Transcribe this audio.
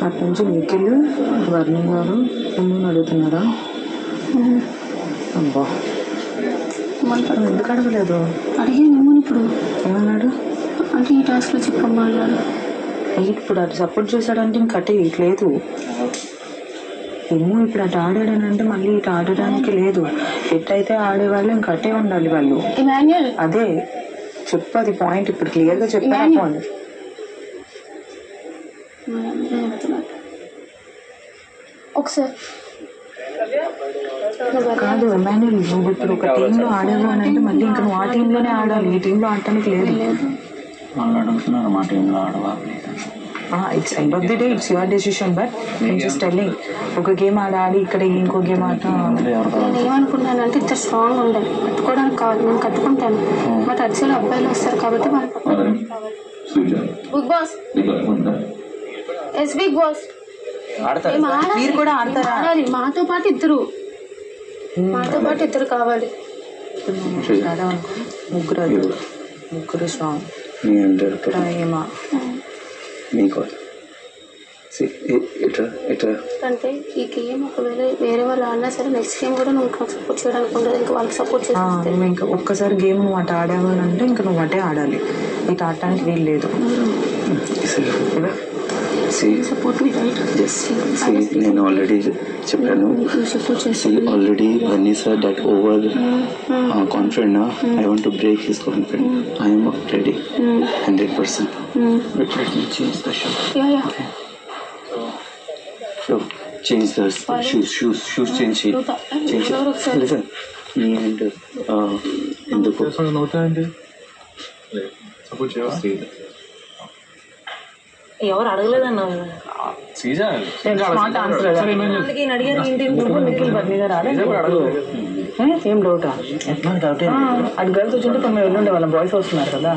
అటు నుంచి నిఖిల్ వర్ణం గారు ముందు అడుగుతున్నారా? అబ్బా ఎందుకు అడగలేదు? అడిగానేమో ఇప్పుడు. ఏమన్నాడు? అంటే ఈ టాస్క్లో చెప్పమ్మా అన్నాడు. ఇప్పుడు అటు సపోర్ట్ చేశాడంటే ఇంక అటే లేదు. ఏమో ఇప్పుడు అటు ఆడాడనంటే మళ్ళీ ఇటు ఆడడానికి లేదు. ఎట్టయితే ఆడేవాళ్ళు ఇంక అటే ఉండాలి వాళ్ళు. అదే చెప్పు, అది పాయింట్ ఇప్పుడు క్లియర్గా చెప్పాను. పాయింట్ ఒకసారి కాదు ఎమాన్యుల్, నువ్వు ఇప్పుడు ఒక టీంలో ఆడావు అని అంటే మళ్ళీ ఇంకా నువ్వు ఆ టీంలోనే ఆడాలి. ఈ టీంలో ఆడటానికి లేదు. మా టీంలో ఆడవా? It's end of the day it's your decision. But నేను జస్ట్ టెల్లింగ్, ఒక గేమ్ ఆడి ఇక్కడ ఇంకో గేమ్ నేను ఏమనుకున్నానంటే ఇద్దరు స్ట్రాంగ్ ఉండాలి. కట్టుకోవడానికి కావాలి, నేను కట్టుకుంటాను. బట్ అటు సైడ్ అబ్బాయిలు వస్తారు కాబట్టి బిగ్ బాస్ ఎస్ బిగ్ బాస్ మీరు కూడా ఆడతారా? ఆడాలి. మాతో పాటు ఇద్దరు కావాలి. ముగ్గురు స్ట్రాంగ్. అంటే ఈ గేమ్ ఒకవేళ వేరే వాళ్ళు ఆడినా సరే నెక్స్ట్ గేమ్ కూడా నువ్వు సపోర్ట్ చేయడానికి ఉండదు. ఇంకా వాళ్ళకి సపోర్ట్ చేస్తే ఇంకా ఒక్కసారి గేమ్ నువ్వు అటు ఆడావు అని అంటే ఇంకా నువ్వు అటే ఆడాలి. ఇటు ఆడటానికి వీలు లేదు. నేను ఆల్రెడీ చెప్పాను. ఆల్రెడీ వన్నీ sir that over confident. I want to break his confident. I'm ready 100%. Change the show. Yeah. So change the shoes change it. Listen. And in the book. ఎవరు అడగలేదన్నా అడిగారు. ఇంటి నిఖిల్ బర్నీ గారు ఏం డౌటా? అది గర్ల్స్ వచ్చింటే 9 వెళ్ళుండే వాళ్ళ బాయ్స్ వస్తున్నారు కదా.